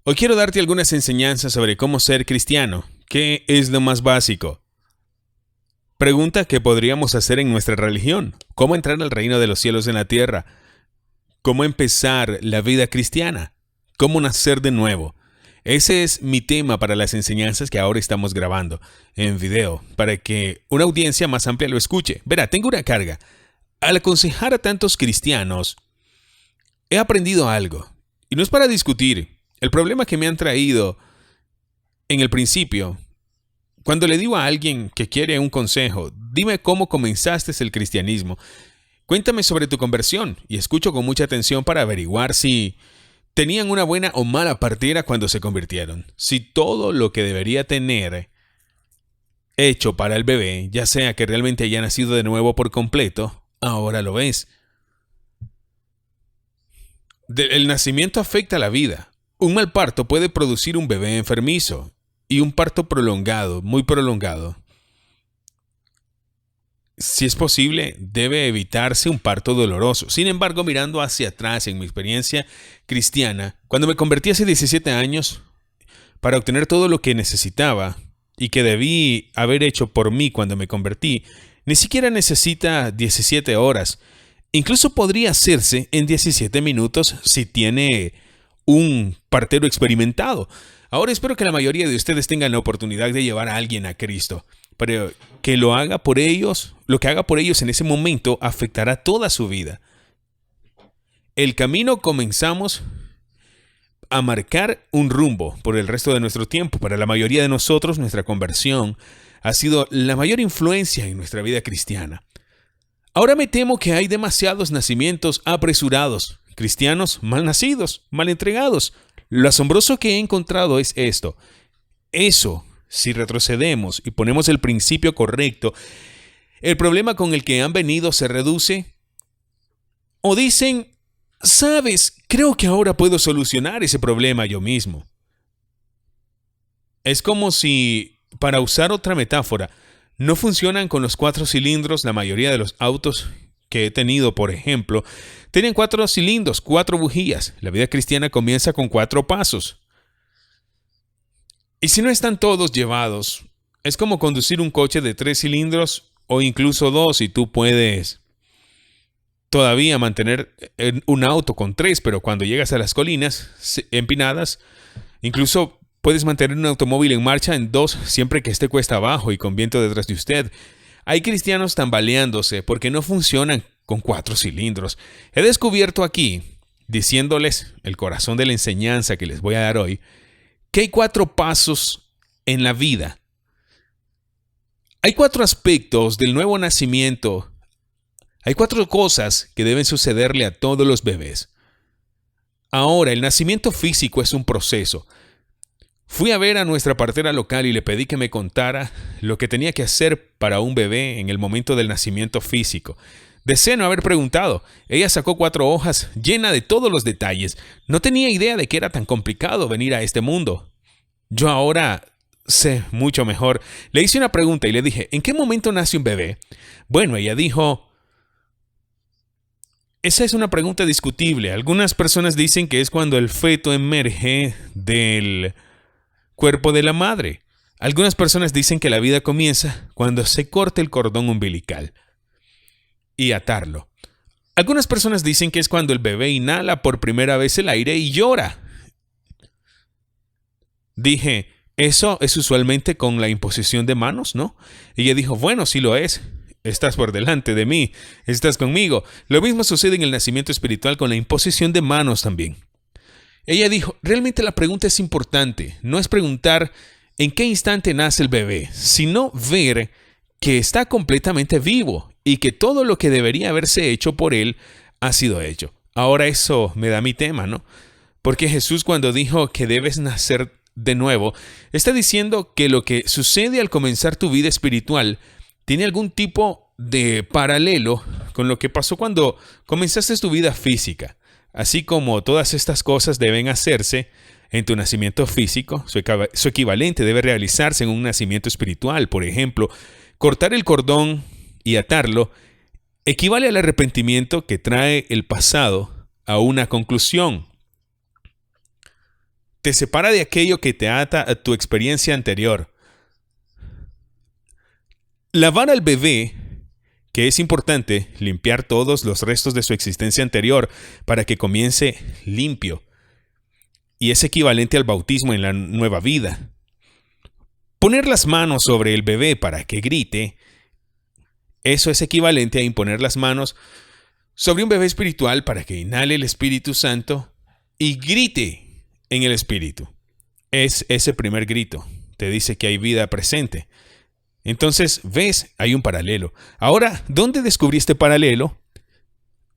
Hoy quiero darte algunas enseñanzas sobre cómo ser cristiano. ¿Qué es lo más básico? Pregunta que podríamos hacer en nuestra religión. ¿Cómo entrar al reino de los cielos en la tierra? ¿Cómo empezar la vida cristiana? ¿Cómo nacer de nuevo? Ese es mi tema para las enseñanzas que ahora estamos grabando en video, para que una audiencia más amplia lo escuche. Verá, tengo una carga. Al aconsejar a tantos cristianos, he aprendido algo. Y no es para discutir. El problema que me han traído en el principio, cuando le digo a alguien que quiere un consejo, dime cómo comenzaste el cristianismo. Cuéntame sobre tu conversión y escucho con mucha atención para averiguar si tenían una buena o mala partida cuando se convirtieron. Si todo lo que debería tener hecho para el bebé, ya sea que realmente haya nacido de nuevo por completo, ahora lo es. El nacimiento afecta a la vida. Un mal parto puede producir un bebé enfermizo y un parto prolongado, muy prolongado. Si es posible, debe evitarse un parto doloroso. Sin embargo, mirando hacia atrás en mi experiencia cristiana, cuando me convertí hace 17 años, para obtener todo lo que necesitaba y que debí haber hecho por mí cuando me convertí, ni siquiera necesita 17 horas. Incluso podría hacerse en 17 minutos si tiene un partero experimentado. Ahora espero que la mayoría de ustedes tengan la oportunidad de llevar a alguien a Cristo, pero que lo haga por ellos, lo que haga por ellos en ese momento afectará toda su vida. El camino comenzamos a marcar un rumbo por el resto de nuestro tiempo. Para la mayoría de nosotros, nuestra conversión ha sido la mayor influencia en nuestra vida cristiana. Ahora me temo que hay demasiados nacimientos apresurados, cristianos mal nacidos, mal entregados. Lo asombroso que he encontrado es esto. Eso, si retrocedemos y ponemos el principio correcto, el problema con el que han venido se reduce. O dicen, sabes, creo que ahora puedo solucionar ese problema yo mismo. Es como si, para usar otra metáfora, no funcionan con los 4 cilindros. La mayoría de los autos que he tenido, por ejemplo, tienen 4 cilindros, 4 bujías. La vida cristiana comienza con 4 pasos. Y si no están todos llevados, es como conducir un coche de 3 cilindros o incluso 2 y tú puedes todavía mantener un auto con 3, pero cuando llegas a las colinas empinadas, incluso puedes mantener un automóvil en marcha en 2 siempre que esté cuesta abajo y con viento detrás de usted. Hay cristianos tambaleándose porque no funcionan con 4 cilindros. He descubierto aquí, diciéndoles el corazón de la enseñanza que les voy a dar hoy, que hay 4 pasos en la vida. Hay 4 aspectos del nuevo nacimiento. Hay 4 cosas que deben sucederle a todos los bebés. Ahora, el nacimiento físico es un proceso. Fui a ver a nuestra partera local y le pedí que me contara lo que tenía que hacer para un bebé en el momento del nacimiento físico. Deseo no haber preguntado. Ella sacó 4 hojas llenas de todos los detalles. No tenía idea de que era tan complicado venir a este mundo. Yo ahora sé mucho mejor. Le hice una pregunta y le dije, ¿en qué momento nace un bebé? Bueno, ella dijo, esa es una pregunta discutible. Algunas personas dicen que es cuando el feto emerge del cuerpo de la madre. Algunas personas dicen que la vida comienza cuando se corta el cordón umbilical y atarlo. Algunas personas dicen que es cuando el bebé inhala por primera vez el aire y llora. Dije, eso es usualmente con la imposición de manos, ¿no? Y ella dijo, bueno, sí lo es. Estás por delante de mí, estás conmigo. Lo mismo sucede en el nacimiento espiritual con la imposición de manos también. Ella dijo, realmente la pregunta es importante. No es preguntar en qué instante nace el bebé, sino ver que está completamente vivo y que todo lo que debería haberse hecho por él ha sido hecho. Ahora eso me da mi tema, ¿no? Porque Jesús, cuando dijo que debes nacer de nuevo, está diciendo que lo que sucede al comenzar tu vida espiritual tiene algún tipo de paralelo con lo que pasó cuando comenzaste tu vida física. Así como todas estas cosas deben hacerse en tu nacimiento físico, su equivalente debe realizarse en un nacimiento espiritual. Por ejemplo, cortar el cordón y atarlo equivale al arrepentimiento que trae el pasado a una conclusión. te separa de aquello que te ata a tu experiencia anterior. Lavar al bebé, que es importante limpiar todos los restos de su existencia anterior para que comience limpio. Y es equivalente al bautismo en la nueva vida. Poner las manos sobre el bebé para que grite, eso es equivalente a imponer las manos sobre un bebé espiritual para que inhale el Espíritu Santo y grite en el Espíritu. Es ese primer grito. Te dice que hay vida presente. Entonces, ves, hay un paralelo. Ahora, ¿dónde descubrí este paralelo?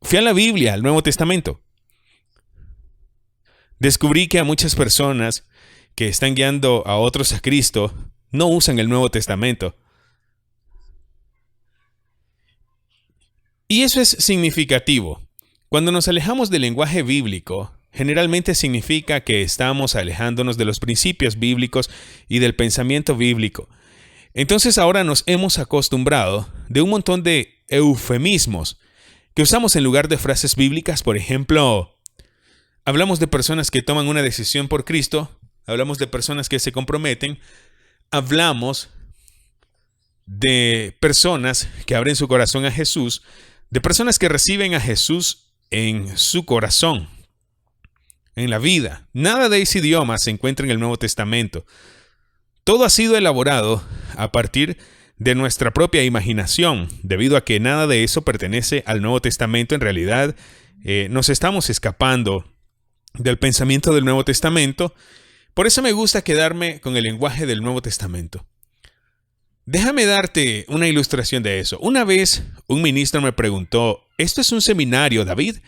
Fui a la Biblia, al Nuevo Testamento. Descubrí que a muchas personas que están guiando a otros a Cristo no usan el Nuevo Testamento. Y eso es significativo. Cuando nos alejamos del lenguaje bíblico, generalmente significa que estamos alejándonos de los principios bíblicos y del pensamiento bíblico. Entonces ahora nos hemos acostumbrado de un montón de eufemismos que usamos en lugar de frases bíblicas. Por ejemplo, hablamos de personas que toman una decisión por Cristo, hablamos de personas que se comprometen, hablamos de personas que abren su corazón a Jesús, de personas que reciben a Jesús en su corazón, en la vida. Nada de ese idioma se encuentra en el Nuevo Testamento. Todo ha sido elaborado a partir de nuestra propia imaginación, debido a que nada de eso pertenece al Nuevo Testamento. En realidad, nos estamos escapando del pensamiento del Nuevo Testamento. Por eso me gusta quedarme con el lenguaje del Nuevo Testamento. Déjame darte una ilustración de eso. Una vez un ministro me preguntó, ¿esto es un seminario, David?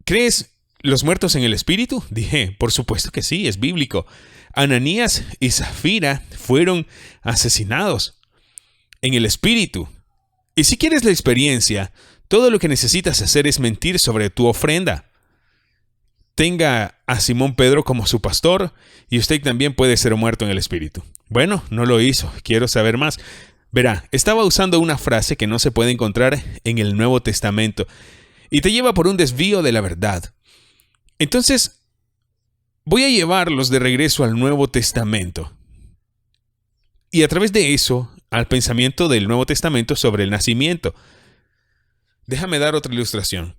¿Crees los muertos en el espíritu? Dije, por supuesto que sí, es bíblico. Ananías y Zafira fueron asesinados en el espíritu. Y si quieres la experiencia, todo lo que necesitas hacer es mentir sobre tu ofrenda. Tenga a Simón Pedro como su pastor y usted también puede ser muerto en el espíritu. Bueno, no lo hizo. Quiero saber más. Verá, estaba usando una frase que no se puede encontrar en el Nuevo Testamento y te lleva por un desvío de la verdad. Entonces, voy a llevarlos de regreso al Nuevo Testamento. Y a través de eso, al pensamiento del Nuevo Testamento sobre el nacimiento. Déjame dar otra ilustración.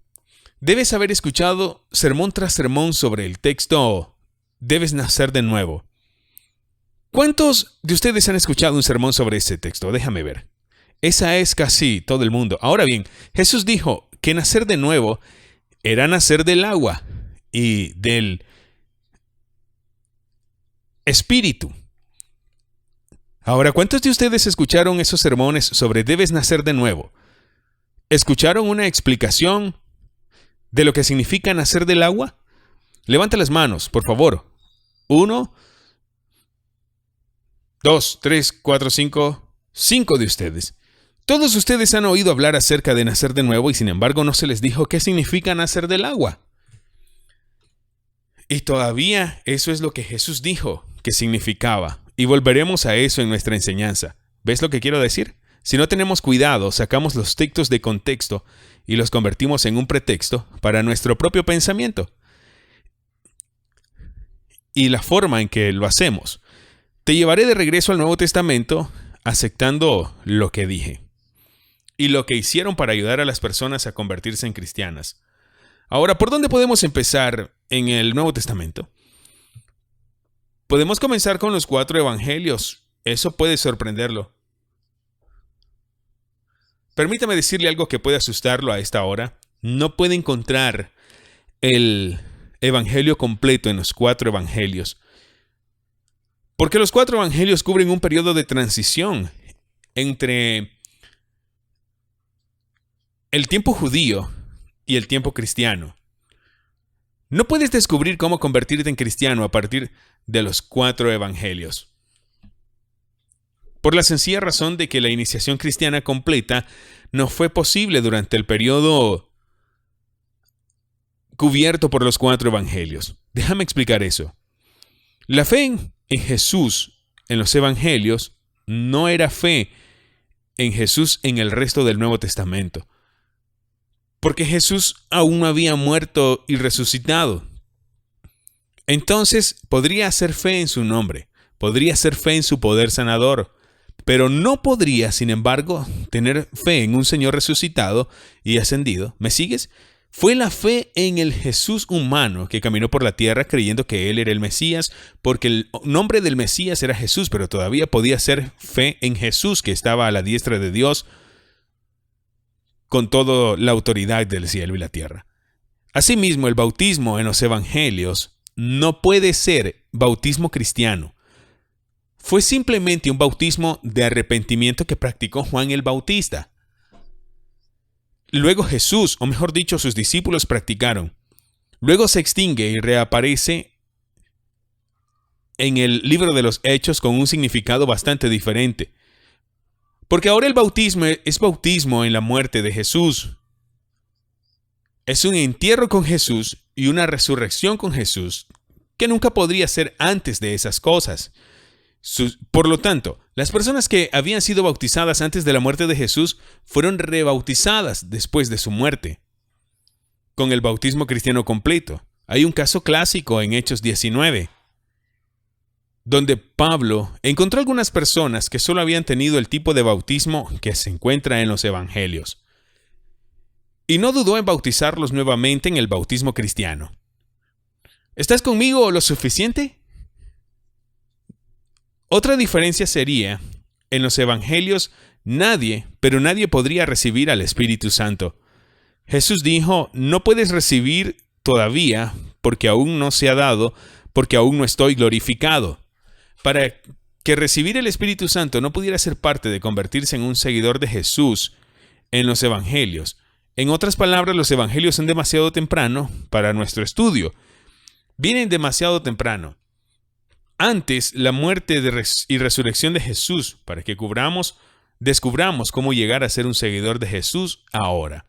Debes haber escuchado sermón tras sermón sobre el texto "Debes nacer de nuevo". ¿Cuántos de ustedes han escuchado un sermón sobre ese texto? Déjame ver. Esa es casi todo el mundo. Ahora bien, Jesús dijo que nacer de nuevo era nacer del agua y del Espíritu. Ahora, ¿cuántos de ustedes escucharon esos sermones sobre debes nacer de nuevo? ¿Escucharon una explicación de lo que significa nacer del agua? Levanta las manos, por favor. 1, 2, 3, 4, 5. 5 de ustedes. Todos ustedes han oído hablar acerca de nacer de nuevo y sin embargo no se les dijo qué significa nacer del agua. Y todavía eso es lo que Jesús dijo que significaba. Y volveremos a eso en nuestra enseñanza. ¿Ves lo que quiero decir? Si no tenemos cuidado, sacamos los textos de contexto y los convertimos en un pretexto para nuestro propio pensamiento. Y la forma en que lo hacemos. Te llevaré de regreso al Nuevo Testamento aceptando lo que dije y lo que hicieron para ayudar a las personas a convertirse en cristianas. Ahora, ¿por dónde podemos empezar en el Nuevo Testamento? Podemos comenzar con los 4 evangelios. Eso puede sorprenderlo. Permítame decirle algo que puede asustarlo a esta hora. No puede encontrar el evangelio completo en los 4 evangelios. Porque los 4 evangelios cubren un periodo de transición entre el tiempo judío y el tiempo cristiano. No puedes descubrir cómo convertirte en cristiano a partir de los 4 evangelios. Por la sencilla razón de que la iniciación cristiana completa no fue posible durante el periodo cubierto por los 4 evangelios. Déjame explicar eso. La fe en Jesús en los evangelios no era fe en Jesús en el resto del Nuevo Testamento. Porque Jesús aún no había muerto y resucitado. Entonces podría hacer fe en su nombre, podría hacer fe en su poder sanador, pero no podría, sin embargo, tener fe en un Señor resucitado y ascendido. ¿Me sigues? Fue la fe en el Jesús humano que caminó por la tierra creyendo que Él era el Mesías, porque el nombre del Mesías era Jesús, pero todavía podía ser fe en Jesús que estaba a la diestra de Dios con toda la autoridad del cielo y la tierra. Asimismo, el bautismo en los evangelios no puede ser bautismo cristiano. Fue simplemente un bautismo de arrepentimiento que practicó Juan el Bautista. Luego Jesús, o mejor dicho, sus discípulos practicaron. Luego se extingue y reaparece en el libro de los Hechos con un significado bastante diferente. Porque ahora el bautismo es bautismo en la muerte de Jesús. Es un entierro con Jesús y una resurrección con Jesús que nunca podría ser antes de esas cosas. Por lo tanto, las personas que habían sido bautizadas antes de la muerte de Jesús fueron rebautizadas después de su muerte, con el bautismo cristiano completo. Hay un caso clásico en Hechos 19, donde Pablo encontró algunas personas que solo habían tenido el tipo de bautismo que se encuentra en los evangelios, y no dudó en bautizarlos nuevamente en el bautismo cristiano. ¿Estás conmigo lo suficiente? Otra diferencia sería, en los evangelios nadie podría recibir al Espíritu Santo. Jesús dijo, no puedes recibir todavía porque aún no se ha dado, porque aún no estoy glorificado. Para que recibir el Espíritu Santo no pudiera ser parte de convertirse en un seguidor de Jesús en los evangelios. En otras palabras, los evangelios son demasiado temprano para nuestro estudio. Vienen demasiado temprano. Antes la muerte y resurrección de Jesús, para que descubramos cómo llegar a ser un seguidor de Jesús ahora.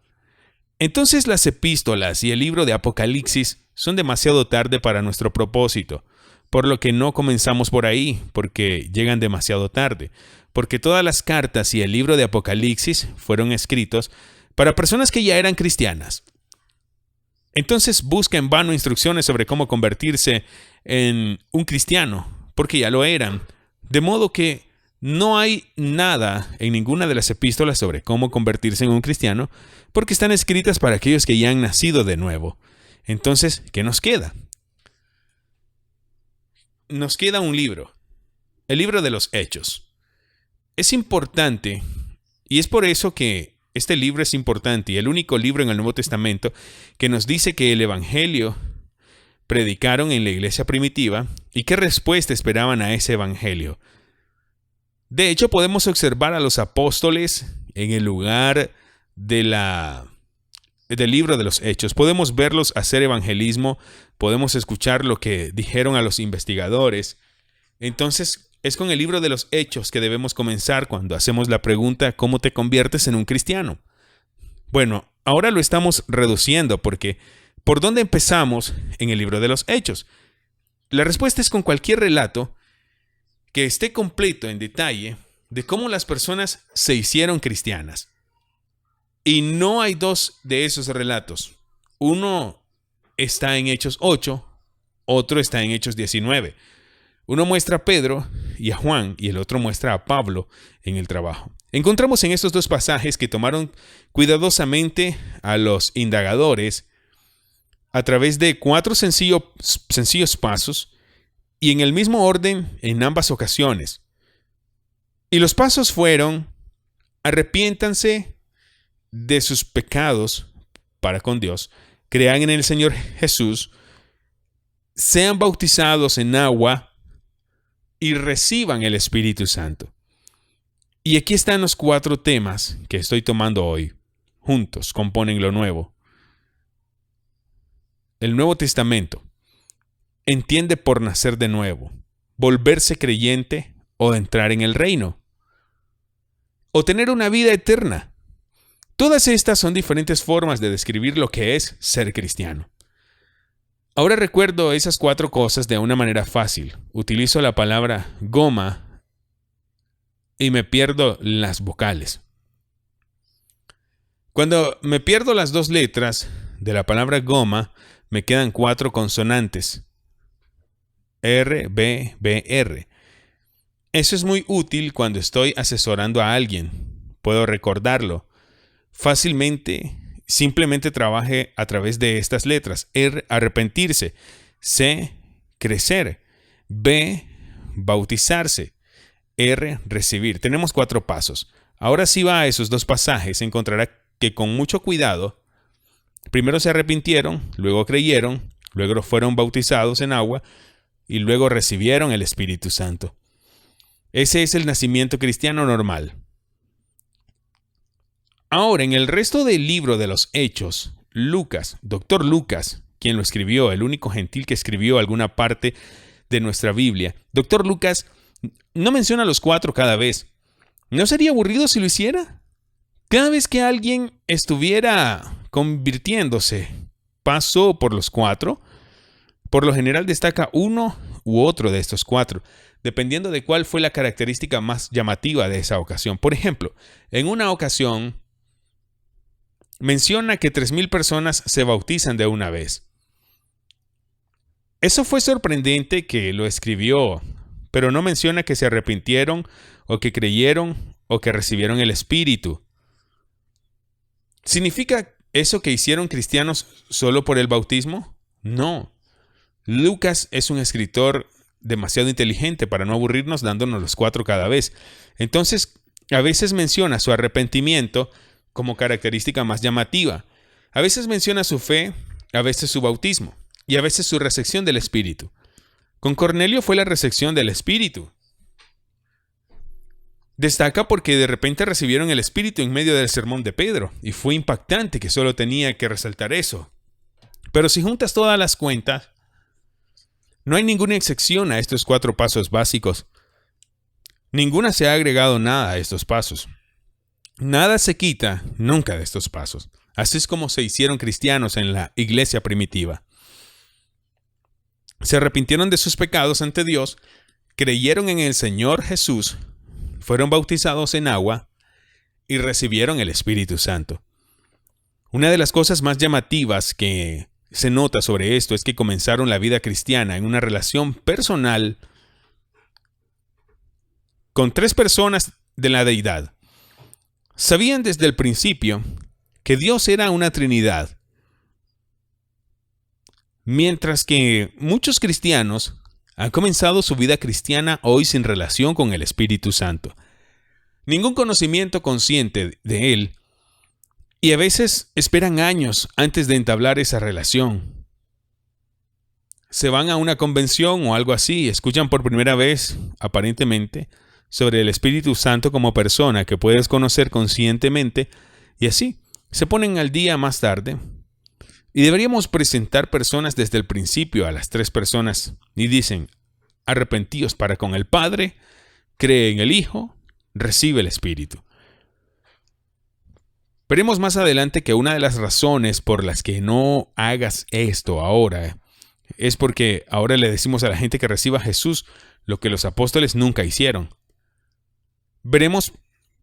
Entonces las epístolas y el libro de Apocalipsis son demasiado tarde para nuestro propósito, por lo que no comenzamos por ahí, porque llegan demasiado tarde, porque todas las cartas y el libro de Apocalipsis fueron escritos para personas que ya eran cristianas. Entonces busca en vano instrucciones sobre cómo convertirse en un cristiano, porque ya lo eran. De modo que no hay nada en ninguna de las epístolas sobre cómo convertirse en un cristiano, porque están escritas para aquellos que ya han nacido de nuevo. Entonces, ¿qué nos queda? Nos queda un libro, el libro de los Hechos. Es importante, y es por eso que este libro es importante y el único libro en el Nuevo Testamento que nos dice que el Evangelio predicaron en la iglesia primitiva y qué respuesta esperaban a ese Evangelio. De hecho, podemos observar a los apóstoles en el lugar del libro de los Hechos. Podemos verlos hacer evangelismo, podemos escuchar lo que dijeron a los investigadores. Entonces, es con el libro de los Hechos que debemos comenzar cuando hacemos la pregunta ¿cómo te conviertes en un cristiano? Bueno, ahora lo estamos reduciendo porque ¿por dónde empezamos en el libro de los Hechos? La respuesta es con cualquier relato que esté completo en detalle de cómo las personas se hicieron cristianas. Y no hay dos de esos relatos. Uno está en Hechos 8, otro está en Hechos 19. Uno muestra a Pedro y a Juan y el otro muestra a Pablo en el trabajo. Encontramos en estos dos pasajes que tomaron cuidadosamente a los indagadores a través de 4 sencillos pasos y en el mismo orden en ambas ocasiones. Y los pasos fueron: arrepiéntanse de sus pecados para con Dios, crean en el Señor Jesús, sean bautizados en agua y reciban el Espíritu Santo. Y aquí están los 4 temas que estoy tomando hoy. Juntos componen lo nuevo. El Nuevo Testamento entiende por nacer de nuevo, volverse creyente o entrar en el reino, o tener una vida eterna. Todas estas son diferentes formas de describir lo que es ser cristiano. Ahora recuerdo esas 4 cosas de una manera fácil. Utilizo la palabra goma y me pierdo las vocales. Cuando me pierdo las 2 letras de la palabra goma, me quedan 4 consonantes. RBBR. Eso es muy útil cuando estoy asesorando a alguien. Puedo recordarlo fácilmente. Simplemente trabaje a través de estas letras. R, arrepentirse. C, crecer. B, bautizarse. R, recibir. Tenemos 4 pasos. Ahora si va a esos 2 pasajes, encontrará que con mucho cuidado, primero se arrepintieron, luego creyeron, luego fueron bautizados en agua y luego recibieron el Espíritu Santo. Ese es el nacimiento cristiano normal. Ahora, en el resto del libro de los Hechos, Lucas, Dr. Lucas, quien lo escribió, el único gentil que escribió alguna parte de nuestra Biblia, Dr. Lucas no menciona los 4 cada vez. ¿No sería aburrido si lo hiciera? Cada vez que alguien estuviera convirtiéndose, pasó por los 4. Por lo general destaca uno u otro de estos 4, dependiendo de cuál fue la característica más llamativa de esa ocasión. Por ejemplo, en una ocasión menciona que 3,000 personas se bautizan de una vez. Eso fue sorprendente que lo escribió, pero no menciona que se arrepintieron o que creyeron o que recibieron el Espíritu. ¿Significa eso que hicieron cristianos solo por el bautismo? No. Lucas es un escritor demasiado inteligente para no aburrirnos dándonos los 4 cada vez. Entonces, a veces menciona su arrepentimiento como característica más llamativa. A veces menciona su fe, a veces su bautismo y a veces su recepción del Espíritu. Con Cornelio fue la recepción del Espíritu. Destaca porque de repente recibieron el Espíritu en medio del sermón de Pedro y fue impactante que solo tenía que resaltar eso. Pero si juntas todas las cuentas, no hay ninguna excepción a estos 4 pasos básicos. Ninguna se ha agregado nada a estos pasos. Nada se quita nunca de estos pasos. Así es como se hicieron cristianos en la iglesia primitiva. Se arrepintieron de sus pecados ante Dios, creyeron en el Señor Jesús, fueron bautizados en agua y recibieron el Espíritu Santo. Una de las cosas más llamativas que se nota sobre esto es que comenzaron la vida cristiana en una relación personal con 3 personas de la deidad. Sabían desde el principio que Dios era una Trinidad, mientras que muchos cristianos han comenzado su vida cristiana hoy sin relación con el Espíritu Santo. Ningún conocimiento consciente de Él, y a veces esperan años antes de entablar esa relación. Se van a una convención o algo así, escuchan por primera vez, aparentemente, sobre el Espíritu Santo como persona que puedes conocer conscientemente, y así se ponen al día más tarde. Y deberíamos presentar personas desde el principio a las 3 personas y dicen: arrepentíos para con el Padre, cree en el Hijo, recibe el Espíritu. Veremos más adelante que una de las razones por las que no hagas esto ahora es porque ahora le decimos a la gente que reciba a Jesús lo que los apóstoles nunca hicieron. Veremos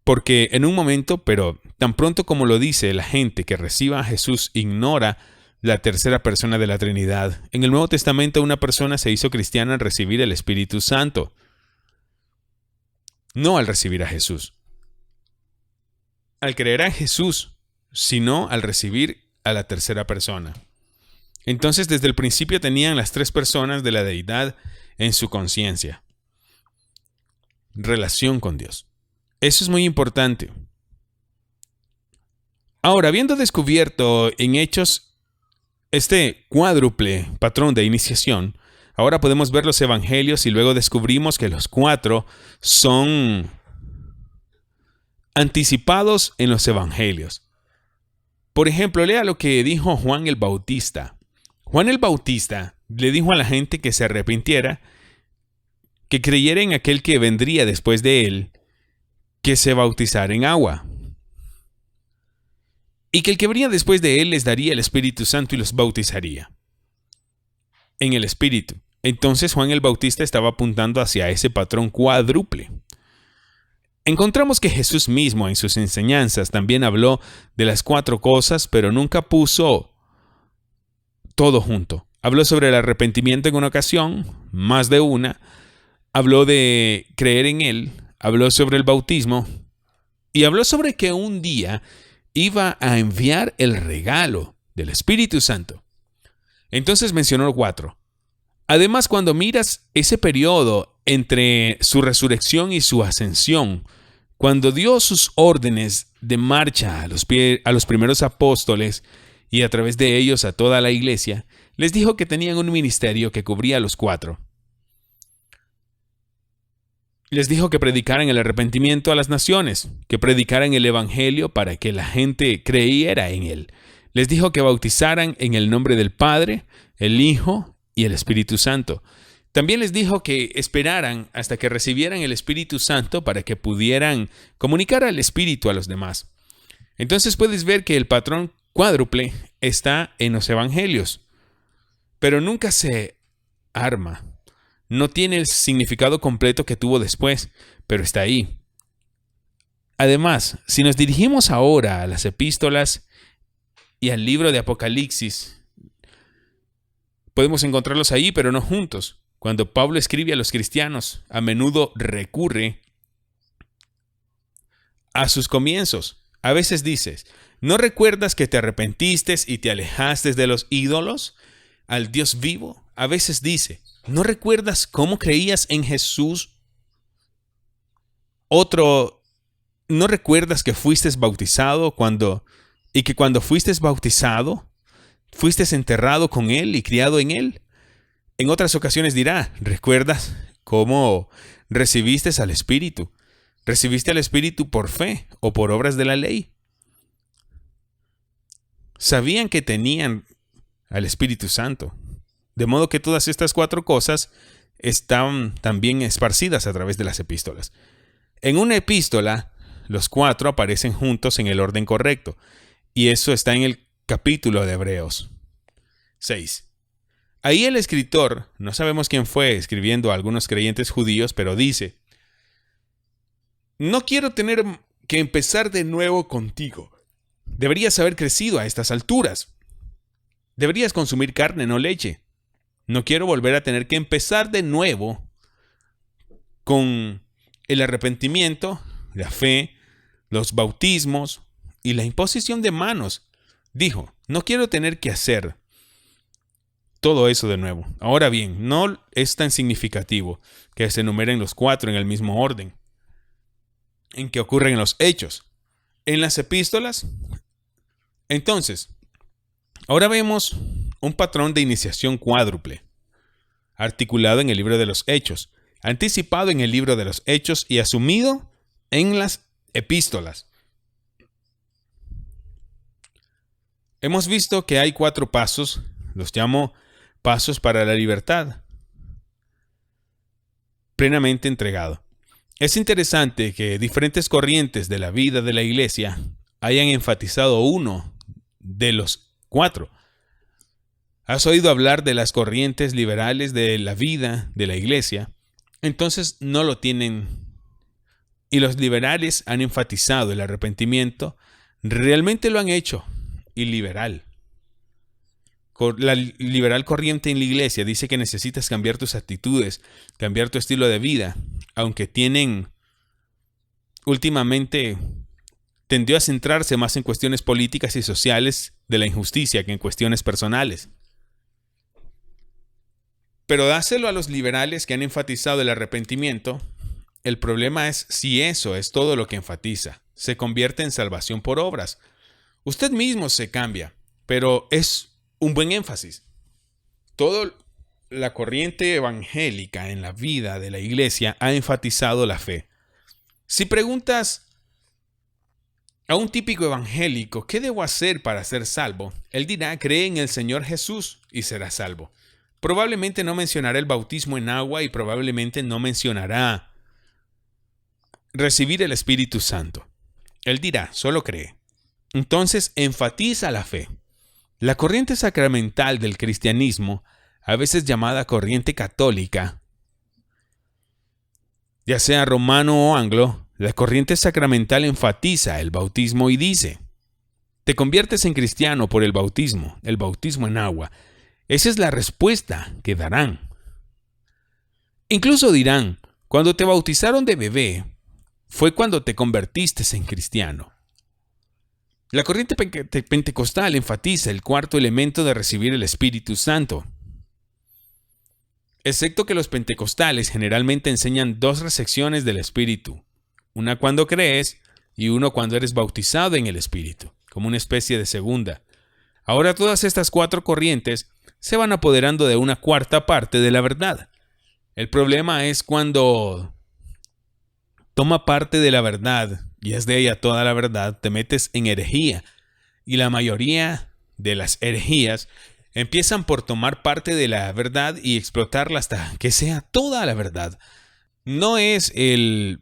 porque en un momento, pero tan pronto como lo dice, la gente que reciba a Jesús ignora la tercera persona de la Trinidad. En el Nuevo Testamento una persona se hizo cristiana al recibir el Espíritu Santo, no al recibir a Jesús. Al creer a Jesús, sino al recibir a la tercera persona. Entonces, desde el principio tenían las 3 personas de la deidad en su conciencia. Relación con Dios. Eso es muy importante. Ahora, habiendo descubierto en Hechos este cuádruple patrón de iniciación, ahora podemos ver los evangelios y luego descubrimos que los 4 son anticipados en los evangelios. Por ejemplo, lea lo que dijo Juan el Bautista. Juan el Bautista le dijo a la gente que se arrepintiera, que creyera en aquel que vendría después de él, que se bautizara en agua, y que el que venía después de él les daría el Espíritu Santo y los bautizaría en el Espíritu. Entonces Juan el Bautista estaba apuntando hacia ese patrón cuádruple. Encontramos que Jesús mismo en sus enseñanzas también habló de las 4 cosas, pero nunca puso todo junto. Habló sobre el arrepentimiento en una ocasión, más de una. Habló de creer en Él. Habló sobre el bautismo. Y habló sobre que un día iba a enviar el regalo del Espíritu Santo. Entonces mencionó 4. Además, cuando miras ese periodo entre su resurrección y su ascensión, cuando dio sus órdenes de marcha a los primeros apóstoles y a través de ellos a toda la iglesia, les dijo que tenían un ministerio que cubría a los 4. Les dijo que predicaran el arrepentimiento a las naciones, que predicaran el evangelio para que la gente creyera en él. Les dijo que bautizaran en el nombre del Padre, el Hijo y el Espíritu Santo. También les dijo que esperaran hasta que recibieran el Espíritu Santo para que pudieran comunicar al Espíritu a los demás. Entonces puedes ver que el patrón cuádruple está en los evangelios, pero nunca se arma. No tiene el significado completo que tuvo después, pero está ahí. Además, si nos dirigimos ahora a las epístolas y al libro de Apocalipsis, podemos encontrarlos ahí, pero no juntos. Cuando Pablo escribe a los cristianos, a menudo recurre a sus comienzos. A veces dices, ¿no recuerdas que te arrepentiste y te alejaste de los ídolos al Dios vivo? A veces dice, ¿no recuerdas cómo creías en Jesús? Otro, ¿no recuerdas que fuiste bautizado y que cuando fuiste bautizado, fuiste enterrado con Él y criado en Él? En otras ocasiones dirá, ¿recuerdas cómo recibiste al Espíritu? ¿Recibiste al Espíritu por fe o por obras de la ley? Sabían que tenían al Espíritu Santo. De modo que todas estas 4 cosas están también esparcidas a través de las epístolas. En una epístola, los 4 aparecen juntos en el orden correcto. Y eso está en el capítulo de Hebreos 6. Ahí el escritor, no sabemos quién fue, escribiendo a algunos creyentes judíos, pero dice, no quiero tener que empezar de nuevo contigo. Deberías haber crecido a estas alturas. Deberías consumir carne, no leche. No quiero volver a tener que empezar de nuevo con el arrepentimiento, la fe, los bautismos y la imposición de manos. Dijo, no quiero tener que hacer todo eso de nuevo. Ahora bien, no es tan significativo que se enumeren los 4 en el mismo orden en que ocurren en los hechos. En las epístolas, entonces, ahora vemos un patrón de iniciación cuádruple, articulado en el libro de los Hechos, anticipado en el libro de los Hechos y asumido en las epístolas. Hemos visto que hay 4 pasos, los llamo pasos para la libertad, plenamente entregado. Es interesante que diferentes corrientes de la vida de la iglesia hayan enfatizado uno de los 4. ¿Has oído hablar de las corrientes liberales de la vida de la iglesia? Entonces no lo tienen. Y los liberales han enfatizado el arrepentimiento. Realmente lo han hecho. Y liberal. La liberal corriente en la iglesia dice que necesitas cambiar tus actitudes, cambiar tu estilo de vida, aunque últimamente tendió a centrarse más en cuestiones políticas y sociales de la injusticia que en cuestiones personales. Pero dáselo a los liberales que han enfatizado el arrepentimiento. El problema es si eso es todo lo que enfatiza. Se convierte en salvación por obras. Usted mismo se cambia, pero es un buen énfasis. Toda la corriente evangélica en la vida de la iglesia ha enfatizado la fe. Si preguntas a un típico evangélico, ¿qué debo hacer para ser salvo? Él dirá, cree en el Señor Jesús y será salvo. Probablemente no mencionará el bautismo en agua y probablemente no mencionará recibir el Espíritu Santo. Él dirá, solo cree. Entonces enfatiza la fe. La corriente sacramental del cristianismo, a veces llamada corriente católica, ya sea romano o anglo, la corriente sacramental enfatiza el bautismo y dice, te conviertes en cristiano por el bautismo en agua, Esa es la respuesta que darán. Incluso dirán, cuando te bautizaron de bebé, fue cuando te convertiste en cristiano. La corriente pentecostal enfatiza el cuarto elemento de recibir el Espíritu Santo. Excepto que los pentecostales generalmente enseñan dos recepciones del Espíritu, una cuando crees y uno cuando eres bautizado en el Espíritu, como una especie de segunda. Ahora todas estas cuatro corrientes se van apoderando de una cuarta parte de la verdad. El problema es cuando toma parte de la verdad y es de ella toda la verdad, te metes en herejía. Y la mayoría de las herejías empiezan por tomar parte de la verdad y explotarla hasta que sea toda la verdad. No es el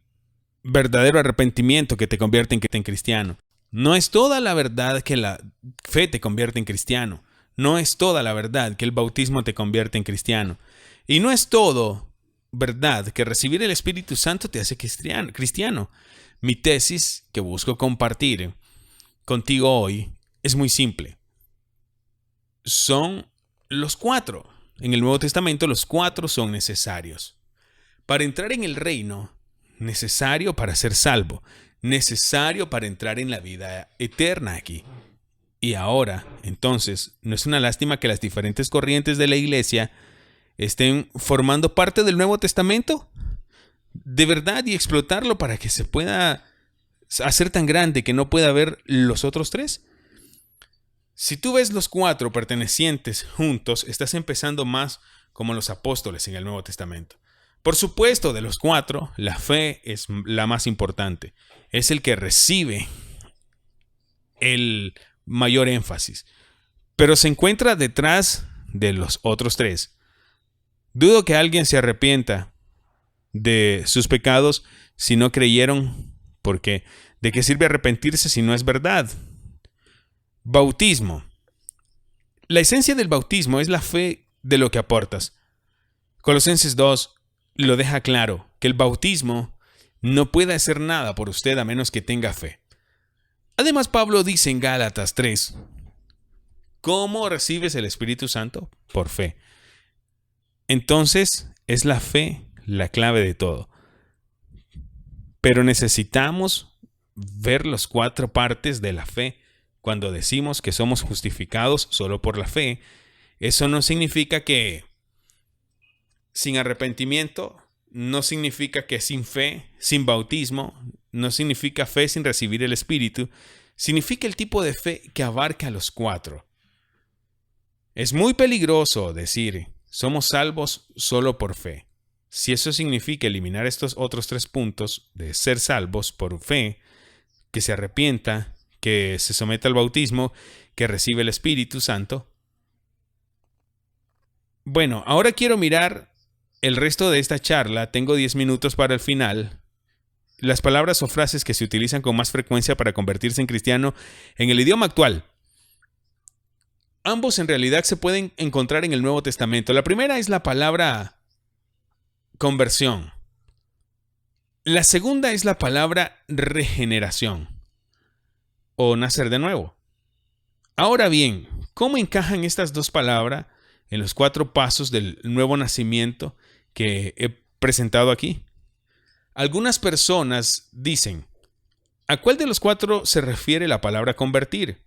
verdadero arrepentimiento que te convierte en cristiano. No es toda la verdad que la fe te convierte en cristiano. No es toda la verdad que el bautismo te convierte en cristiano. Y no es todo verdad que recibir el Espíritu Santo te hace cristiano. Mi tesis que busco compartir contigo hoy es muy simple. Son los cuatro. En el Nuevo Testamento los cuatro son necesarios. Para entrar en el reino, necesario para ser salvo, necesario para entrar en la vida eterna aquí. Y ahora, entonces, ¿no es una lástima que las diferentes corrientes de la iglesia estén formando parte del Nuevo Testamento? De verdad, y explotarlo para que se pueda hacer tan grande que no pueda haber los otros tres. Si tú ves los cuatro pertenecientes juntos, estás empezando más como los apóstoles en el Nuevo Testamento. Por supuesto, de los cuatro, la fe es la más importante. Es el que recibe el mayor énfasis. Pero se encuentra detrás de los otros tres. Dudo que alguien se arrepienta de sus pecados si no creyeron, porque ¿de qué sirve arrepentirse si no es verdad? Bautismo. La esencia del bautismo es la fe de lo que aportas. Colosenses 2 lo deja claro, que el bautismo no puede hacer nada por usted a menos que tenga fe. Además, Pablo dice en Gálatas 3, ¿cómo recibes el Espíritu Santo? Por fe. Entonces, es la fe la clave de todo. Pero necesitamos ver las cuatro partes de la fe. Cuando decimos que somos justificados solo por la fe, eso no significa que sin arrepentimiento, no significa que sin fe, sin bautismo, no significa fe sin recibir el Espíritu, significa el tipo de fe que abarca a los cuatro. Es muy peligroso decir, somos salvos solo por fe. Si eso significa eliminar estos otros tres puntos de ser salvos por fe, que se arrepienta, que se someta al bautismo, que recibe el Espíritu Santo. Bueno, ahora quiero mirar el resto de esta charla. Tengo 10 minutos para el final. Las palabras o frases que se utilizan con más frecuencia para convertirse en cristiano en el idioma actual. Ambos en realidad se pueden encontrar en el Nuevo Testamento. La primera es la palabra conversión. La segunda es la palabra regeneración o nacer de nuevo. Ahora bien, ¿cómo encajan estas dos palabras en los cuatro pasos del nuevo nacimiento que he presentado aquí? Algunas personas dicen, ¿a cuál de los cuatro se refiere la palabra convertir?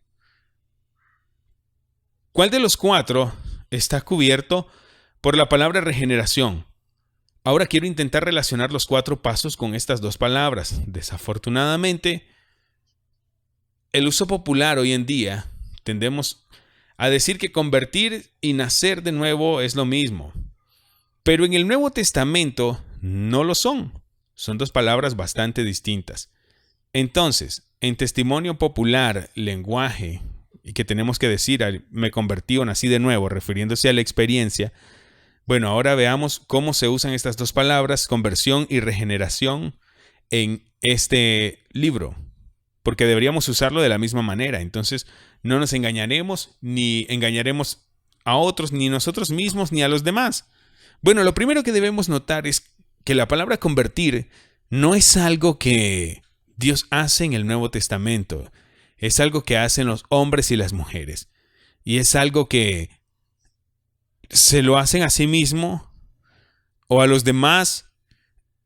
¿Cuál de los cuatro está cubierto por la palabra regeneración? Ahora quiero intentar relacionar los cuatro pasos con estas dos palabras. Desafortunadamente, el uso popular hoy en día tendemos a decir que convertir y nacer de nuevo es lo mismo. Pero en el Nuevo Testamento no lo son. Son dos palabras bastante distintas. Entonces, en testimonio popular, lenguaje, y que tenemos que decir, me convertí o nací de nuevo, refiriéndose a la experiencia. Bueno, ahora veamos cómo se usan estas dos palabras, conversión y regeneración, en este libro. Porque deberíamos usarlo de la misma manera. Entonces, no nos engañaremos, ni engañaremos a otros, ni nosotros mismos, ni a los demás. Bueno, lo primero que debemos notar es que la palabra convertir no es algo que Dios hace en el Nuevo Testamento. Es algo que hacen los hombres y las mujeres. Y es algo que se lo hacen a sí mismo o a los demás,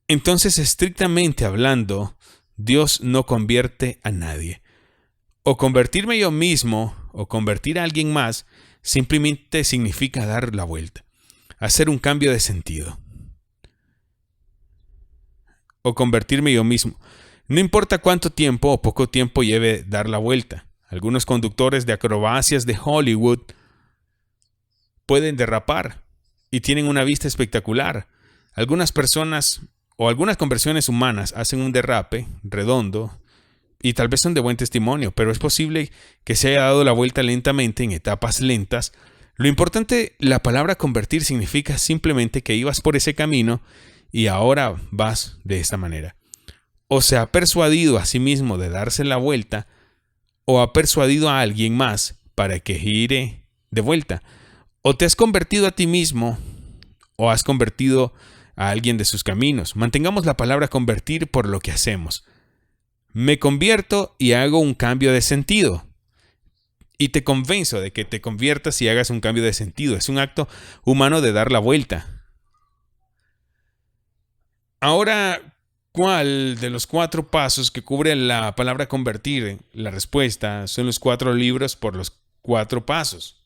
entonces estrictamente hablando, Dios no convierte a nadie. O convertirme yo mismo o convertir a alguien más simplemente significa dar la vuelta, hacer un cambio de sentido. O convertirme yo mismo. No importa cuánto tiempo o poco tiempo lleve dar la vuelta. Algunos conductores de acrobacias de Hollywood pueden derrapar y tienen una vista espectacular. Algunas personas o algunas conversiones humanas hacen un derrape redondo y tal vez son de buen testimonio, pero es posible que se haya dado la vuelta lentamente en etapas lentas. Lo importante, la palabra convertir significa simplemente que ibas por ese camino y ahora vas de esta manera. O se ha persuadido a sí mismo de darse la vuelta o ha persuadido a alguien más para que gire de vuelta. O te has convertido a ti mismo o has convertido a alguien de sus caminos. Mantengamos la palabra convertir por lo que hacemos. Me convierto y hago un cambio de sentido. Y te convenzo de que te conviertas y hagas un cambio de sentido. Es un acto humano de dar la vuelta. Ahora, ¿cuál de los 4 pasos que cubre la palabra convertir? La respuesta son los 4 libros por los 4 pasos.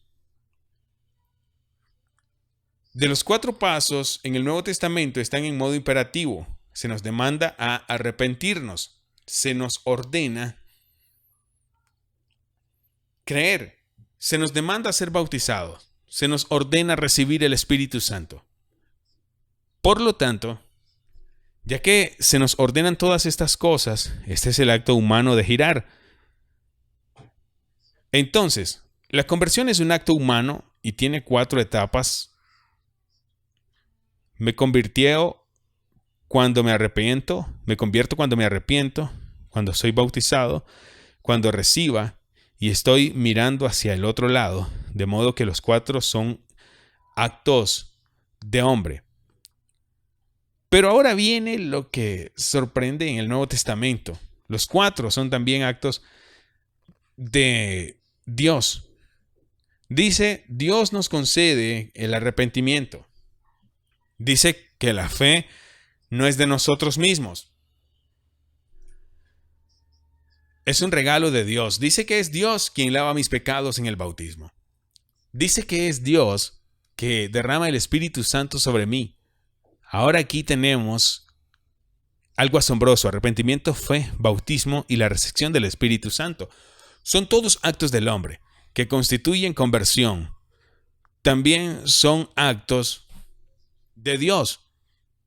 De los 4 pasos en el Nuevo Testamento están en modo imperativo. Se nos demanda a arrepentirnos. Se nos ordena creer. Se nos demanda ser bautizados. Se nos ordena recibir el Espíritu Santo. Por lo tanto, ya que se nos ordenan todas estas cosas, este es el acto humano de girar. Entonces, la conversión es un acto humano y tiene 4 etapas. Me convierto cuando me arrepiento, cuando soy bautizado, cuando reciba y estoy mirando hacia el otro lado, de modo que los 4 son actos de hombre. Pero ahora viene lo que sorprende en el Nuevo Testamento. Los 4 son también actos de Dios. Dice, Dios nos concede el arrepentimiento. Dice que la fe no es de nosotros mismos. Es un regalo de Dios. Dice que es Dios quien lava mis pecados en el bautismo. Dice que es Dios que derrama el Espíritu Santo sobre mí. Ahora aquí tenemos algo asombroso. Arrepentimiento, fe, bautismo y la recepción del Espíritu Santo. Son todos actos del hombre que constituyen conversión. También son actos de Dios.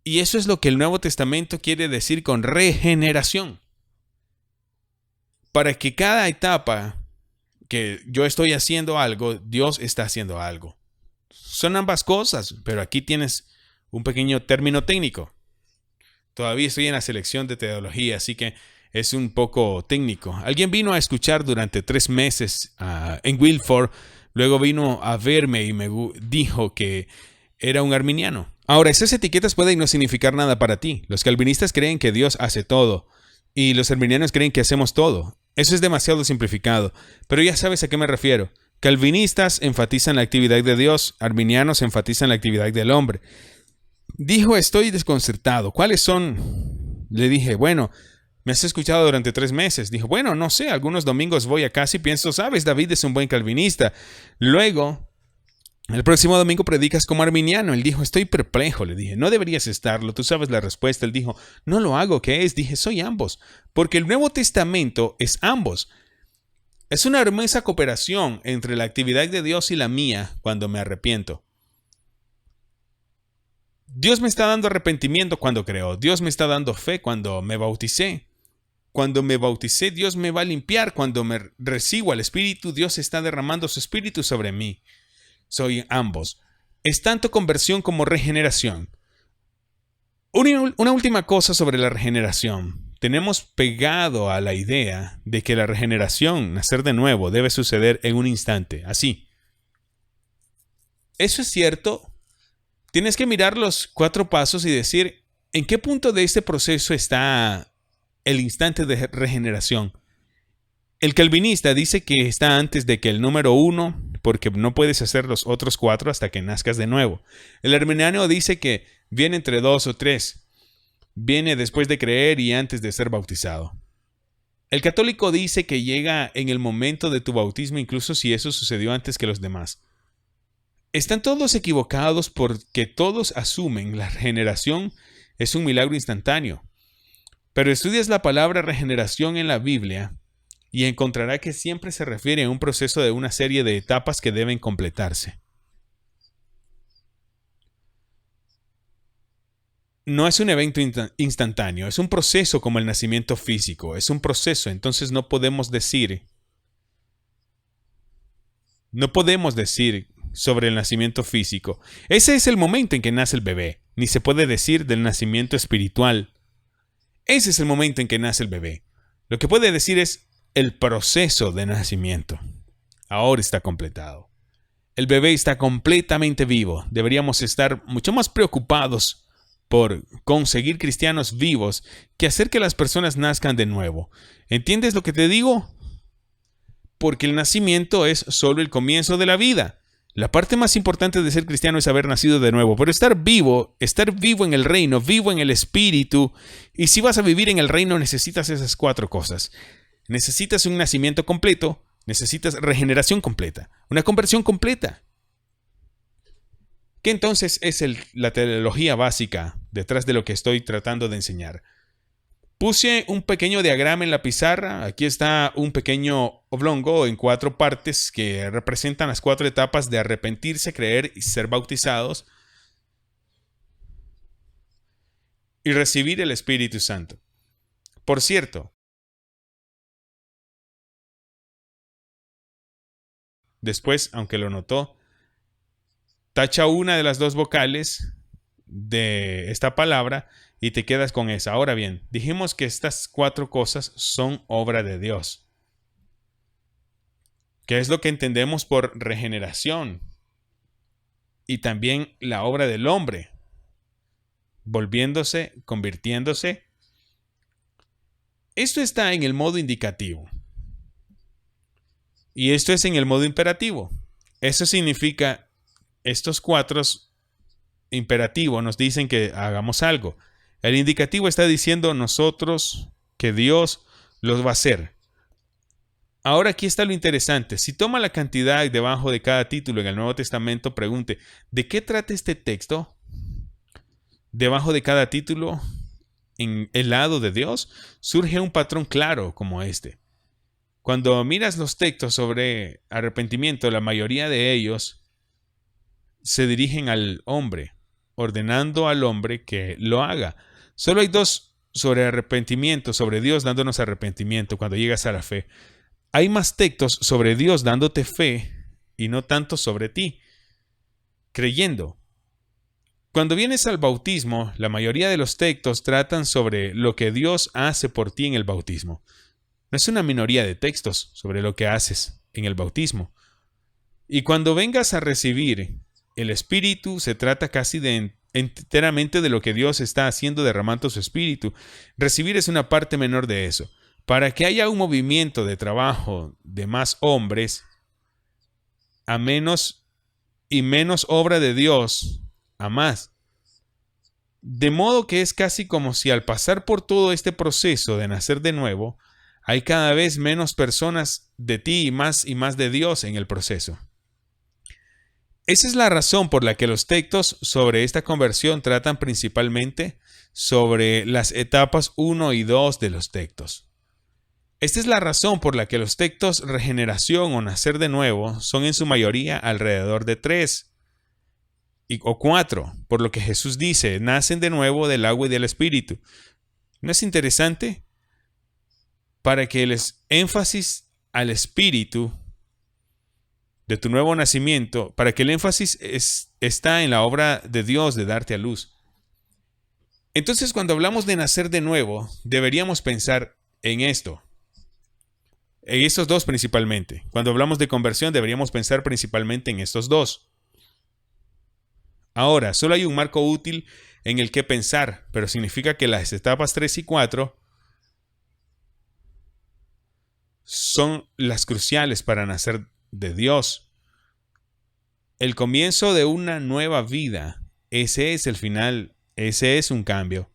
Y eso es lo que el Nuevo Testamento quiere decir con regeneración. Para que cada etapa que yo estoy haciendo algo, Dios está haciendo algo. Son ambas cosas, pero aquí tienes un pequeño término técnico. Todavía estoy en la selección de teología, así que es un poco técnico. Alguien vino a escuchar durante 3 meses en Wilford, luego vino a verme y me dijo que era un arminiano. Ahora, esas etiquetas pueden no significar nada para ti. Los calvinistas creen que Dios hace todo y los arminianos creen que hacemos todo. Eso es demasiado simplificado, pero ya sabes a qué me refiero. Calvinistas enfatizan la actividad de Dios, arminianos enfatizan la actividad del hombre. Dijo, estoy desconcertado. ¿Cuáles son? Le dije, bueno, me has escuchado durante 3 meses. Dijo, bueno, no sé, algunos domingos voy a casa y pienso, sabes, David es un buen calvinista. Luego, el próximo domingo predicas como arminiano. Él dijo, estoy perplejo. Le dije, no deberías estarlo, tú sabes la respuesta. Él dijo, no lo hago, ¿qué es? Dije, soy ambos, porque el Nuevo Testamento es ambos. Es una hermosa cooperación entre la actividad de Dios y la mía cuando me arrepiento. Dios me está dando arrepentimiento cuando creo. Dios me está dando fe cuando me bauticé. Cuando me bauticé, Dios me va a limpiar. Cuando me recibo al Espíritu, Dios está derramando su Espíritu sobre mí. Soy ambos. Es tanto conversión como regeneración. Una última cosa sobre la regeneración. Tenemos pegado a la idea de que la regeneración, nacer de nuevo, debe suceder en un instante, así. Eso es cierto. Tienes que mirar los 4 pasos y decir, ¿en qué punto de este proceso está el instante de regeneración? El calvinista dice que está antes de que el número 1, porque no puedes hacer los otros 4 hasta que nazcas de nuevo. El arminiano dice que viene entre 2 o 3. Viene después de creer y antes de ser bautizado. El católico dice que llega en el momento de tu bautismo, incluso si eso sucedió antes que los demás. Están todos equivocados porque todos asumen la regeneración es un milagro instantáneo. Pero estudias la palabra regeneración en la Biblia y encontrará que siempre se refiere a un proceso de una serie de etapas que deben completarse. No es un evento instantáneo, es un proceso como el nacimiento físico, es un proceso, entonces no podemos decir sobre el nacimiento físico. Ese es el momento en que nace el bebé, ni se puede decir del nacimiento espiritual. Ese es el momento en que nace el bebé. Lo que puede decir es el proceso de nacimiento. Ahora está completado. El bebé está completamente vivo. Deberíamos estar mucho más preocupados por conseguir cristianos vivos que hacer que las personas nazcan de nuevo. ¿Entiendes lo que te digo? Porque el nacimiento es solo el comienzo de la vida. La parte más importante de ser cristiano es haber nacido de nuevo, pero estar vivo en el reino, vivo en el espíritu, y si vas a vivir en el reino necesitas esas 4 cosas. Necesitas un nacimiento completo, necesitas regeneración completa, una conversión completa. ¿Qué entonces es la teología básica detrás de lo que estoy tratando de enseñar? Puse un pequeño diagrama en la pizarra. Aquí está un pequeño oblongo en 4 partes que representan las 4 etapas de arrepentirse, creer y ser bautizados y recibir el Espíritu Santo. Por cierto, después, aunque lo notó, tacha una de las 2 vocales de esta palabra y te quedas con esa. Ahora bien, dijimos que estas 4 cosas son obra de Dios. ¿Qué es lo que entendemos por regeneración? Y también la obra del hombre, volviéndose, convirtiéndose. Esto está en el modo indicativo. Y esto es en el modo imperativo. Eso significa, estos 4 imperativos nos dicen que hagamos algo. El indicativo está diciendo nosotros que Dios los va a hacer. Ahora aquí está lo interesante. Si toma la cantidad debajo de cada título en el Nuevo Testamento, pregunte, ¿de qué trata este texto? Debajo de cada título, en el lado de Dios, surge un patrón claro como este. Cuando miras los textos sobre arrepentimiento, la mayoría de ellos se dirigen al hombre, ordenando al hombre que lo haga. Solo hay 2 sobre arrepentimiento, sobre Dios dándonos arrepentimiento cuando llegas a la fe. Hay más textos sobre Dios dándote fe y no tanto sobre ti, creyendo. Cuando vienes al bautismo, la mayoría de los textos tratan sobre lo que Dios hace por ti en el bautismo. No es una minoría de textos sobre lo que haces en el bautismo. Y cuando vengas a recibir el Espíritu, se trata casi enteramente de lo que Dios está haciendo derramando su Espíritu. Recibir es una parte menor de eso. Para que haya un movimiento de trabajo de más hombres, a menos y menos obra de Dios, a más. De modo que es casi como si al pasar por todo este proceso de nacer de nuevo, hay cada vez menos personas de ti y más de Dios en el proceso. Esa es la razón por la que los textos sobre esta conversión tratan principalmente sobre las etapas 1 y 2 de los textos. Esta es la razón por la que los textos regeneración o nacer de nuevo son en su mayoría alrededor de 3 o 4, por lo que Jesús dice, nacen de nuevo del agua y del Espíritu. ¿No es interesante? Para que el énfasis al Espíritu de tu nuevo nacimiento, para que el énfasis está en la obra de Dios de darte a luz. Entonces, cuando hablamos de nacer de nuevo, deberíamos pensar en esto. En estos 2 principalmente. Cuando hablamos de conversión, deberíamos pensar principalmente en estos 2. Ahora, solo hay un marco útil en el que pensar, pero significa que las etapas 3 y 4 son las cruciales para nacer de Dios. el comienzo de una nueva vida. Ese es el final, ese es un cambio.